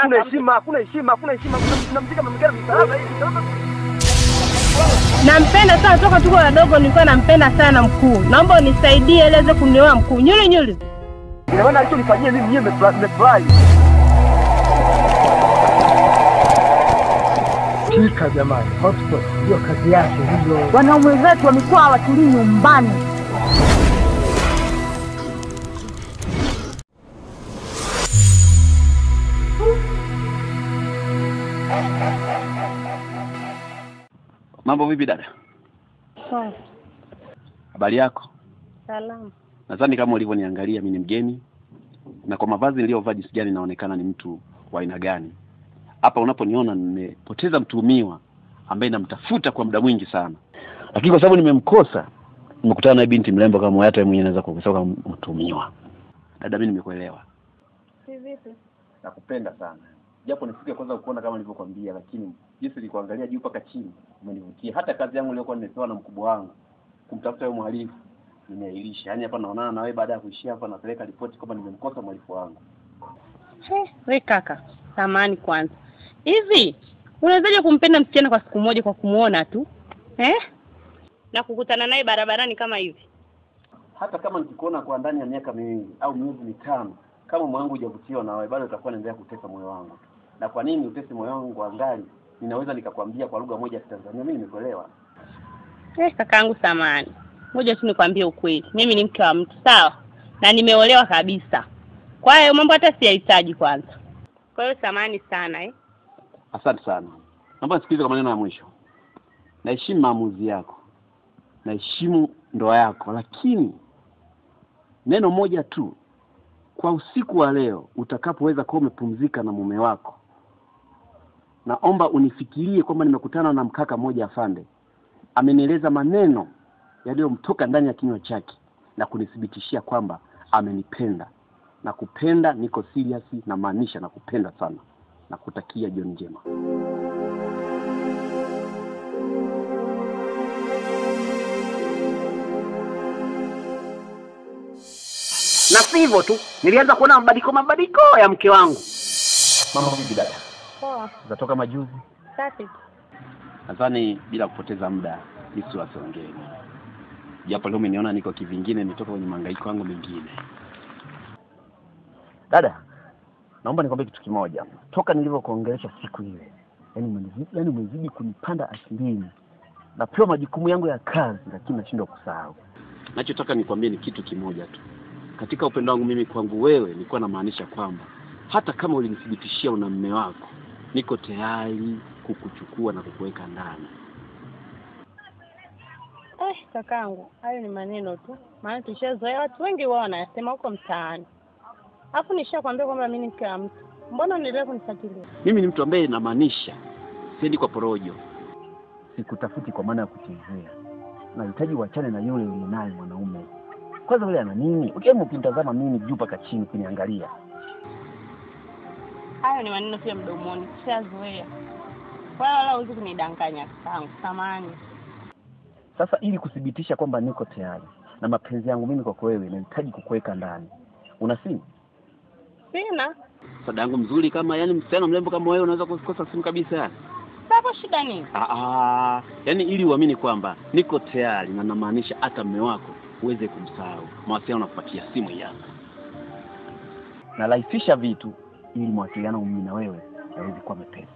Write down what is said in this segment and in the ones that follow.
Hakuna heshima. Tunamzika mamgera msalaba hivi. Nampenda sana toka tuko wadogo, nilikuwa nampenda sana mkuu. Naomba unisaidie ili aweze kunioa mkuu. Nyuli. Ina maana alichonifanyia mimi mwenyewe nimefurahi. Kika jamani, hotspot ndio kazi yake hiyo. Wanaume wetu wamekuwa hawatulii nyumbani. Mambo vipi dada? Sawa. Habari yako? Salama. Nadhani kama ulivyoniangalia mimi ni mgeni, na kwa mavazi niliyovaa jinsi gani naonekana ni mtu wa aina gani. Hapa unaponiona nimepoteza mtuhumiwa ambaye namtafuta kwa muda mwingi sana. Lakini kwa sababu nimemkosa, nimekutana na binti mrembo kama hata mwenyewe anaweza kukusoka mtuhumiwa. Dada, mimi nimekuelewa. Si vipi? Nakupenda sana. Japo nifike kwanza kuona kama nilivyokuambia, lakini jinsi nilikuangalia juu mpaka chini umenivutia. Hata kazi yangu iliyokuwa nimepewa na mkubwa wangu kumtafuta yule mhalifu nimeailisha. Yaani hapa naonana na wewe baada ya kuishia hapa napeleka ripoti kama nimemkosa mhalifu wangu. Wewe kaka, samahani kwanza. Hivi unawezaje kumpenda msichana kwa siku moja kwa kumuona tu? Na kukutana naye barabarani kama hivi? Hata kama nikikuona kwa ndani ya miaka miwili au miezi mitano, kama moyo wangu hujavutiwa na wewe, bado utakuwa unaendelea kutesa moyo wangu. Na kwa nini utese moyo wangu angali? Ninaweza nikakwambia kwa lugha moja ya Kitanzania, mimi nimekuelewa. Kakaangu samahani. Ngoja tu nikwambie ukweli. Mimi ni mke wa mtu, sawa? Na nimeolewa kabisa. Kwa hiyo mambo hata siyahitaji kwanza. Kwa hiyo samahani sana Asante sana. Naomba nisikilize kwa maneno ya mwisho. Naheshimu maamuzi yako. Naheshimu ndoa yako, lakini neno moja tu. Kwa usiku wa leo utakapoweza kuwa umepumzika na mume wako, naomba unifikirie kwamba nimekutana na mkaka mmoja afande. Amenieleza maneno yaliyomtoka ndani ya kinywa chake na kunithibitishia kwamba amenipenda. Na kupenda niko serious, na maanisha na kupenda sana. Na kutakia jioni njema. Na sivyo tu, nilianza kuona mabadiliko ya mke wangu. Mambo vipi dada? Poa. Zatoka majuzi? Safi. Nadhani bila kupoteza muda sisi wasiongee. Japo leo umeniona niko kivingine, nimetoka kwenye mahangaiko yangu mengine. Dada, naomba nikwambie kitu kimoja. Toka nilivyokuongelesha siku ile, yaani umezidi kunipanda akilini. Napewa majukumu yangu ya kazi lakini nashindwa kusahau. Nachotaka nikwambie ni kitu kimoja tu. Katika upendo wangu mimi kwangu wewe, nilikuwa namaanisha kwamba hata kama ulinithibitishia una mume wako, niko tayari kukuchukua na kukuweka ndani. Kakaangu, hayo ni maneno tu. Maana tushazoea, watu wengi wao wanasema huko mtaani. Alafu nishakwambia kwamba mimi ni mke wa mtu. Mbona unaendelea kunifuatilia? Mimi ni mtu ambaye namaanisha, siendi kwa porojo. Sikutafuti kwa maana ya kuchezea. Nahitaji uachane na yule ulionaye mwanaume. Kwanza yule ana nini? Ukimtazama mimi juu mpaka chini kuniangalia. Hayo ni maneno pia mdomoni. Tushazoea. Wala huwezi kunidanganya kakaangu. Samahani. Sasa ili kudhibitisha kwamba niko tayari na mapenzi yangu mimi kwa wewe, nahitaji kukuweka ndani. Una simu? Sina. Sada yangu mzuri kama msichana mrembo kama wewe unaweza kukosa simu kabisa. Sapo shida nini? Yaani ili uamini kwamba niko tayari na namaanisha hata mume wako uweze kumsahau. Mawasiliano nakupatia simu yako. Na rahisisha vitu ili mawasiliano mimi na wewe yaweze kuwa mepesi.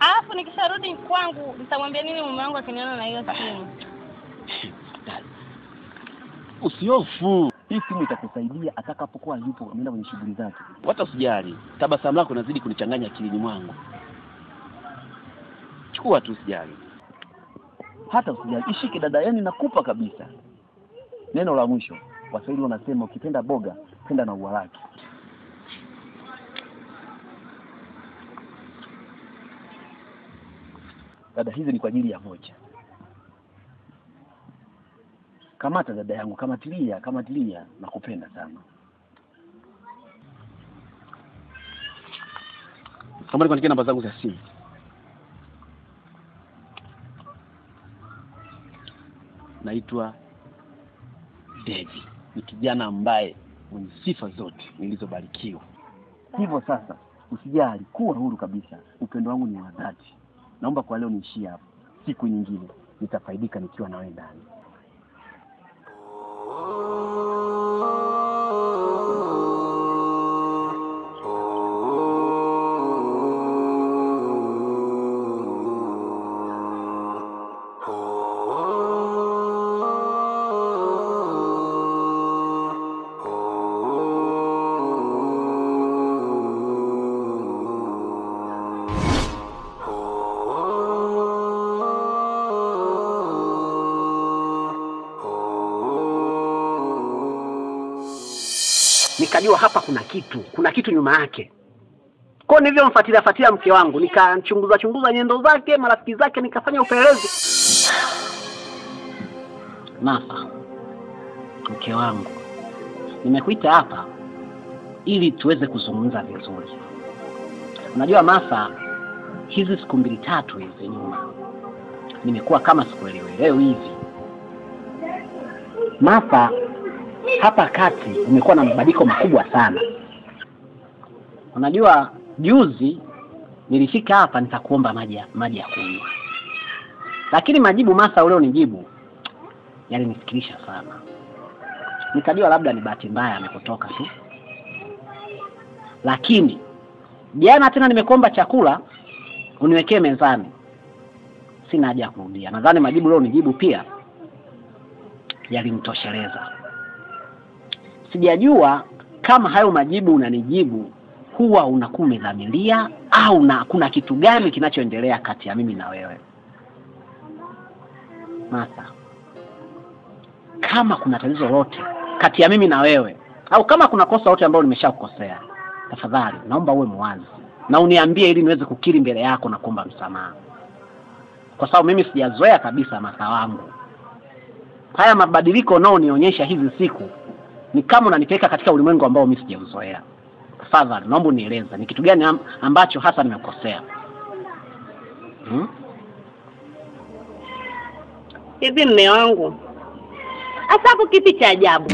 Alafu nikisharudi kwangu nitamwambia nini mume wangu akiniona na hiyo simu? Usihofu. Hii simu itakusaidia atakapokuwa yupo ameenda kwenye shughuli zake. Hata usijali. Tabasamu lako linazidi kunichanganya akilini mwangu. Chukua tu, usijali. Hata usijali. Ishike dada, nakupa kabisa. Neno la mwisho. Waswahili wanasema ukipenda boga, penda na ua lake. Dada, hizi ni kwa ajili ya moja. Kamata dada yangu, kamatilia, nakupenda sana. Kama nikuandikia namba zangu za simu. Naitwa Devi. Ni kijana ambaye mwenye sifa zote nilizobarikiwa. Hivyo sasa usijali, kuwa huru kabisa. Upendo wangu ni wa dhati. Naomba kwa leo niishie hapo. Siku nyingine nitafaidika nikiwa na wewe ndani. Nikajua hapa kuna kitu nyuma yake. Kwa nivyo mfuatilia mke wangu, nikachunguza nyendo zake, marafiki zake, nikafanya upelelezi. Martha, mke wangu, nimekuita hapa ili tuweze kuzungumza vizuri. Unajua Martha, hizi siku 2-3 hizi nyuma nimekuwa kama sikuelewi hivi. Martha, hapa kati umekuwa na mabadiliko makubwa sana. Unajua juzi nilifika hapa nitakuomba maji ya kunywa. Lakini majibu Martha ule unijibu yalinifikirisha sana. Nikajua labda ni bahati mbaya amekutoka tu. Lakini jana tena nimekuomba chakula uniwekee mezani. Sina haja ya kurudia. Nadhani majibu leo unijibu pia yalinitosheleza. Sijajua kama hayo majibu unanijibu huwa unakumedhamilia au kuna kitu gani kinachoendelea kati ya mimi na wewe. Martha, kama kuna tatizo lolote kati ya mimi na wewe au kama kuna kosa lolote ambalo nimeshakukosea, tafadhali naomba uwe mwazi na uniambie ili niweze kukiri mbele yako na kuomba msamaha. Kwa sababu mimi sijazoea kabisa Martha wangu. Haya mabadiliko nao nionyesha hizi siku ni kama unanipeka katika ulimwengu ambao mimi sijauzoea. Tafadhali naomba unieleze ni kitu gani ambacho hasa nimekosea. Hivi mme wangu, hasa hapo kipi cha ajabu?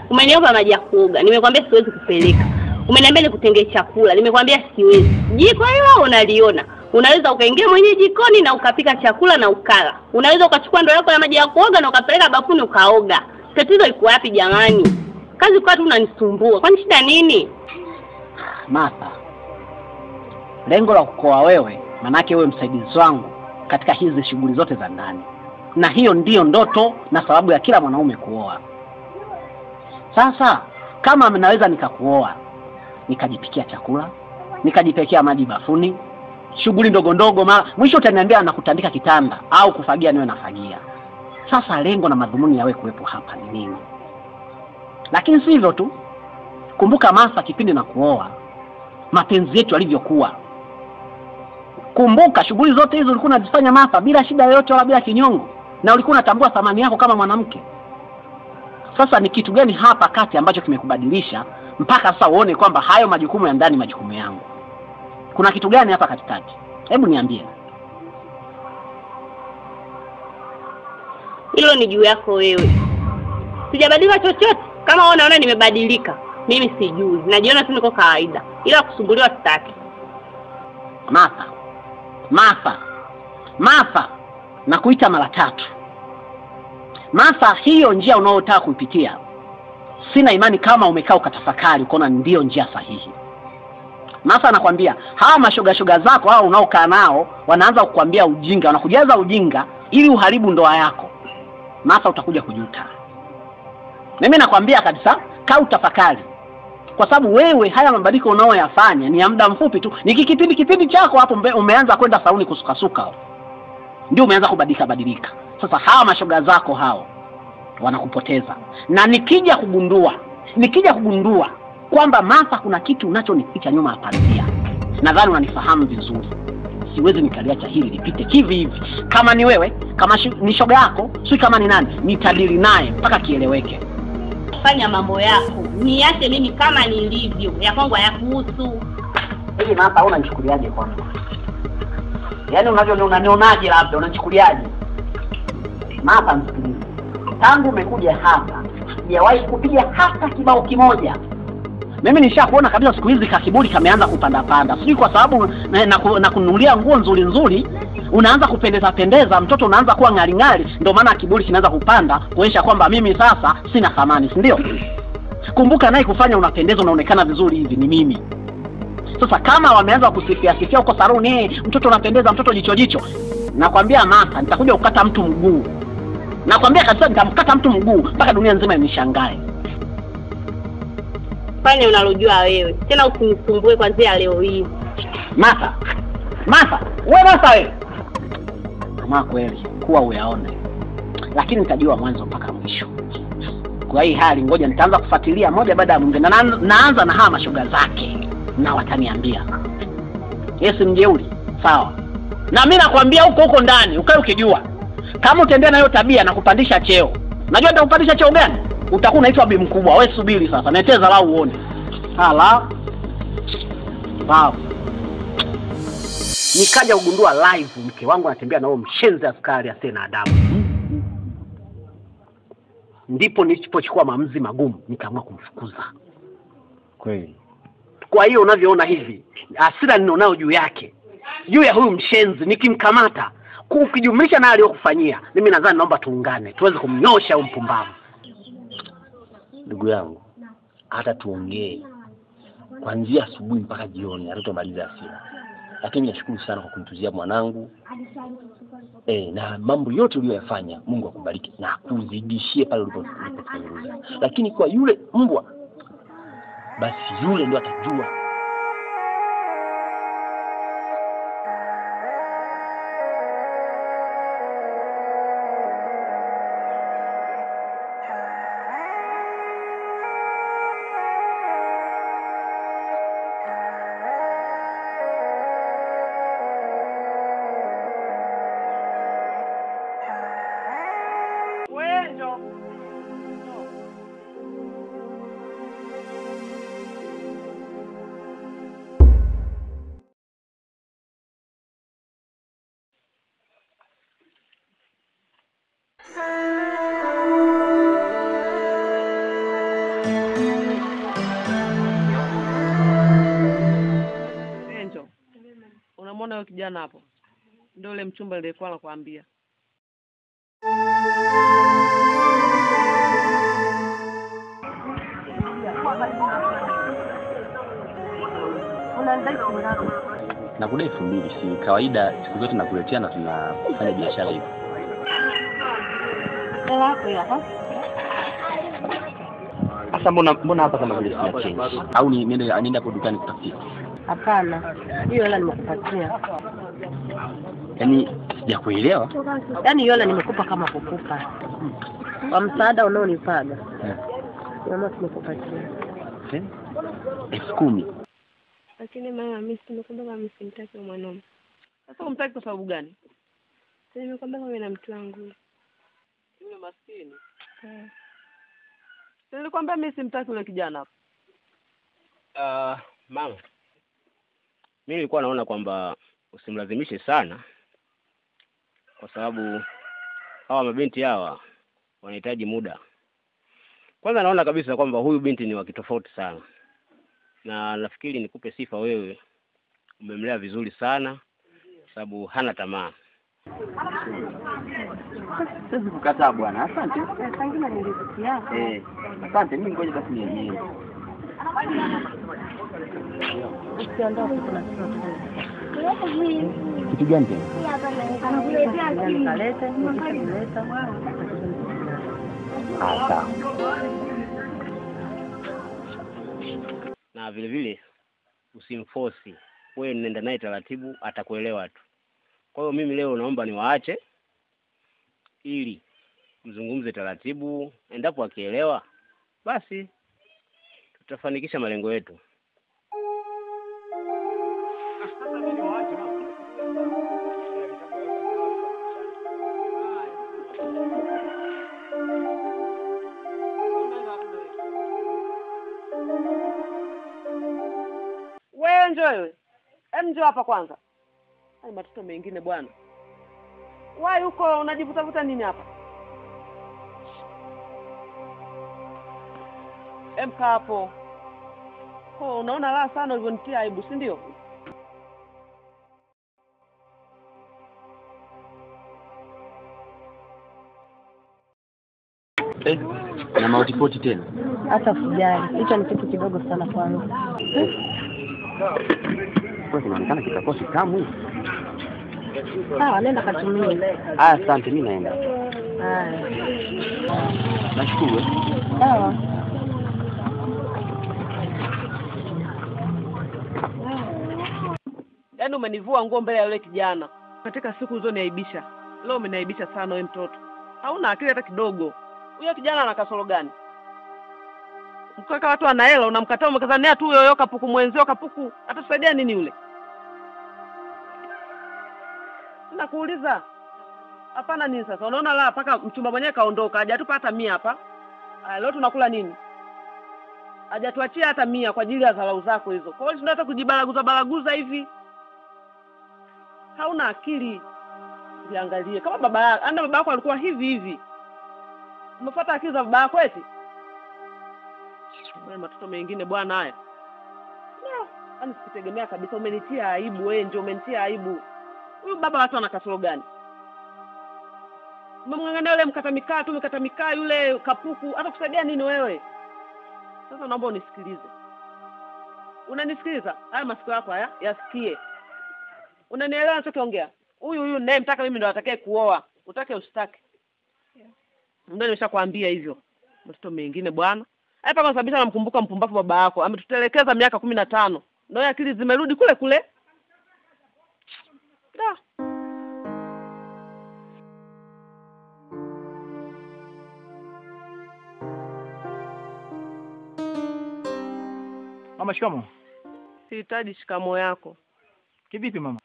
Umeniomba maji ya kuoga, nimekwambia siwezi kupeleka. Umeniambia nikutengee chakula, nimekwambia siwezi. Jiko hilo unaliona. Unaweza ukaingia mwenyewe jikoni na ukapika chakula na ukala. Unaweza ukachukua ndoo yako ya maji ya kuoga na ukapeleka bafuni ukaoga. Tatizo liko wapi jamani? Kazi kwa tu unanisumbua. Kwani shida nini? Martha, lengo la kukoa wewe manake wewe msaidizi wangu katika hizi shughuli zote za ndani. Na hiyo ndiyo ndoto na sababu ya kila mwanaume kuoa. Sasa kama naweza nikakuoa, nikajipikia chakula, nikajipekea maji bafuni, shughuli ndogo ndogo, mwisho utaniambia nakutandika kitanda au kufagia niwe nafagia. Sasa lengo na madhumuni ya wewe kuwepo hapa ni nini? Lakini si hivyo tu. Kumbuka Martha, kipindi na kuoa mapenzi yetu yalivyokuwa. Kumbuka shughuli zote hizo ulikuwa unazifanya Martha bila shida yoyote wala bila kinyongo, na ulikuwa unatambua thamani yako kama mwanamke. Sasa ni kitu gani hapa kati ambacho kimekubadilisha mpaka sasa uone kwamba hayo majukumu ya ndani majukumu yangu? Kuna kitu gani hapa katikati? Hebu niambie. Hilo ni juu yako wewe. Sijabadilika chochote. Kama wewe unaona nimebadilika, mimi sijui. Najiona tu niko kawaida. Ila kusumbuliwa sitaki. Martha, nakuita mara 3. Martha, hiyo njia unayotaka kuipitia, sina imani kama umekaa ukatafakari ukaona ndio njia sahihi. Martha, nakwambia hawa mashoga zako hao unaokaa nao wanaanza kukuambia ujinga, wanakujaza ujinga ili uharibu ndoa yako. Martha, utakuja kujuta. Mimi nakwambia kabisa, kaa utafakari. Kwa sababu wewe haya mabadiliko unaoyafanya ni ya muda mfupi tu. Ni kipindi chako hapo umeanza kwenda sauni kusukasuka. Ndio umeanza kubadilika. Sasa hawa mashoga zako hao wanakupoteza. Na nikija kugundua kwamba Martha kuna kitu unachonificha nyuma ya pazia, nadhani unanifahamu vizuri. Siwezi nikaliacha hili lipite hivi. Kama ni wewe, kama ni shoga yako, si kama ni nani, nitadili naye mpaka kieleweke. Fanya mambo yako. Niache mimi kama nilivyo. Ya kwangu hayakuhusu. Hivi Martha unanichukuliaje kwanza? Yaani unanionaje labda unanichukuliaje? Martha, msikilize. Tangu umekuja hapa, sijawahi kupiga hata kibao kimoja. Mimi nishakuona kabisa siku hizi kakiburi kameanza kupanda panda. Sijui kwa sababu na kununulia nguo nzuri nzuri, unaanza kupendeza pendeza, mtoto unaanza kuwa ng'ali, ndio maana kiburi kinaanza kupanda kuonyesha kwamba mimi sasa sina thamani, si ndio? Kumbuka naye kufanya unapendeza unaonekana vizuri hivi ni mimi. Sasa kama wameanza kusifia huko saluni, mtoto unapendeza, mtoto jicho. Nakwambia Martha, nitakuja kukata mtu mguu. Nakwambia kabisa nitamkata mtu mguu mpaka dunia nzima inishangae. Fanya unalojua wewe. Tena usinisumbue kwanza leo hii. Martha, wewe Martha wewe. Kama kweli kuwa uyaone. Lakini nitajua mwanzo mpaka mwisho. Kwa hii hali ngoja nitaanza kufuatilia moja baada ya mwingine. Naanza na hama shoga zake na wataniambia. Yesu mjeuri, sawa. Na mimi nakwambia huko ndani, ukae ukijua. Kama utaendelea na hiyo tabia na kupandisha cheo. Unajua nitakupandisha cheo gani? Utakuwa unaitwa bi mkubwa. Wewe subiri sasa. Neteza la uone. Hala. Wow. Nikaja kugundua live mke wangu anatembea na huyo mshenzi askari asiye na adabu. Ndipo nilipochukua maamuzi magumu, nikaamua kumfukuza. Kweli. Kwa hiyo unavyoona hivi, hasira ninayo juu yake, juu ya huyu mshenzi, nikimkamata ukijumlisha na aliyokufanyia, mimi nadhani naomba tuungane tuweze kumnyosha huyo mpumbavu. Ndugu yangu, hata tuongee kuanzia asubuhi mpaka jioni hatutomaliza hasira. Lakini nashukuru sana kwa kunituzia mwanangu. Na mambo yote uliyofanya, Mungu akubariki na akuzidishie pale ulipopunguza. Lakini kwa yule mbwa, basi yule ndio atajua. Unamwona yule kijana hapo? Ndio yule mchumba nilikuwa nakwambia. Nakudai 2000, si kawaida siku zote nakuletea na tunafanya biashara hivi. Sasa mbona hapa kama vile sina change? Au niende hapo dukani kutafutia? Hapana. Hiyo hela nimekupatia. Yaani sijakuelewa. Yaani hiyo hela nimekupa kama kukupa. Kwa msaada unaonipaga. Mama nimekupatia. 10,000. Lakini mama mimi simekwambia kama simtaki mwanaume. Sasa umtaki kwa sababu gani? Nimekwambia mimi na mtu wangu. Yule maskini. Nilikwambia mimi simtaki yule kijana hapo. Mama. Mimi nilikuwa naona kwamba usimlazimishe sana. Kwa sababu hawa mabinti hawa wanahitaji muda. Kwanza naona kabisa kwamba huyu binti ni wa kitofauti sana. Na nafikiri nikupe sifa wewe. Umemlea vizuri sana sababu hana tamaa. Sasa kukataa bwana. Asante. Sangina nilikutia. Asante, mimi ngoja basi niende. Usiondoke kuna kitu. Kitu gani tena? Nikalete. Sawa. Na vile vile usimforce. Wewe nenda naye taratibu, atakuelewa tu. Kwa hiyo mimi leo naomba niwaache ili mzungumze taratibu, endapo akielewa basi tutafanikisha malengo yetu. Wewe njoo. Njoo hapa kwanza. Hai matoto mengine bwana. Wewe uko unajivutavuta nini hapa? Emka hapo. Oh, unaona la sana ulivyonitia aibu, si ndio? Na mautipoti tena. Hata usijali. Hicho ni kitu kidogo sana kwangu. Kwa kinaonekana kitakuwa kitamu hivi. Sawa, nenda katumie. Asante, mimi naenda. Nashukuru. Sawa. Yaani umenivua nguo mbele ya yule kijana. Katika siku hizo niaibisha. Leo umeniaibisha sana wewe mtoto. Hauna akili hata kidogo. Huyo kijana ana kasoro gani? Mkaka watu ana hela unamkataa umekazania tu yoyo kapuku mwenzio kapuku. Atasaidia nini yule? Nakuuliza. Hapana nini sasa? Unaona la paka mchumba mwenyewe kaondoka. Hajatupa hata 100 hapa. Leo tunakula nini? Hajatuachia hata 100 kwa ajili ya dharau zako hizo. Kwa hiyo tunataka kujibalaguza hivi. Hauna akili. Jiangalie kama baba yako alikuwa hivi. Umefuata akili za baba yako eti? Wewe matoto mengine bwana haya. Yaani sikutegemea kabisa, umenitia aibu wewe, ndio umenitia aibu. Huyu baba watu ana kasoro gani? Umemngangania yule mkata mikaa yule kapuku, hata kusaidia nini wewe? Sasa naomba unisikilize. Unanisikiliza? Haya masikio yako haya yasikie. Unanielewa ninachokiongea? Huyu naye mtaka mimi ndo atakaye kuoa. Utake usitake. Ndio nimeshakwambia hivyo. Mtoto mengine bwana. Hapa kwa sababu namkumbuka mpumbavu baba yako. Ametutelekeza miaka 15. Ndio akili zimerudi kule. Da. Mama, shikamoo. Sihitaji shikamo yako. Kivipi mama?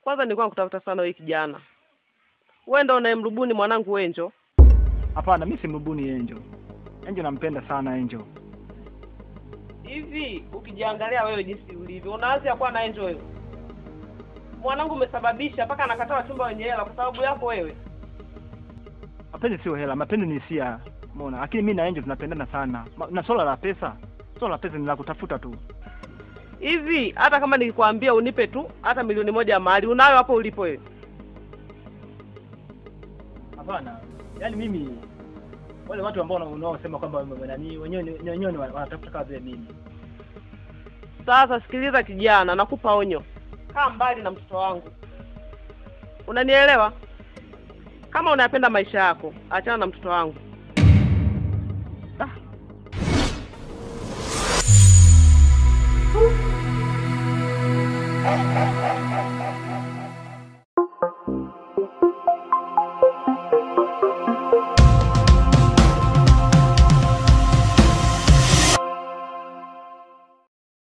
Kwanza nilikuwa nakutafuta sana wewe kijana. Wewe ndio unayemrubuni mwanangu Angel? Hapana, mimi simrubuni Angel. Angel nampenda sana Angel. Hivi ukijiangalia wewe jinsi ulivyo, unaanza kuwa na Angel wewe. Mwanangu umesababisha mpaka anakataa wachumba wenye hela kwa sababu yako wewe. Mapenzi sio hela, mapenzi ni hisia. Umeona? Lakini mimi na Angel tunapendana sana. Na swala la pesa ni la kutafuta tu. Hivi hata kama nikikwambia unipe tu hata 1,000,000 ya mali, unayo hapo ulipo wewe? Hapana. Yaani mimi wale watu ambao unaosema kwamba nani wenyewe wanatafuta kama vile mimi. Sasa sikiliza kijana, nakupa onyo. Kaa mbali na mtoto wangu. Unanielewa? Kama unayapenda maisha yako, achana na mtoto wangu.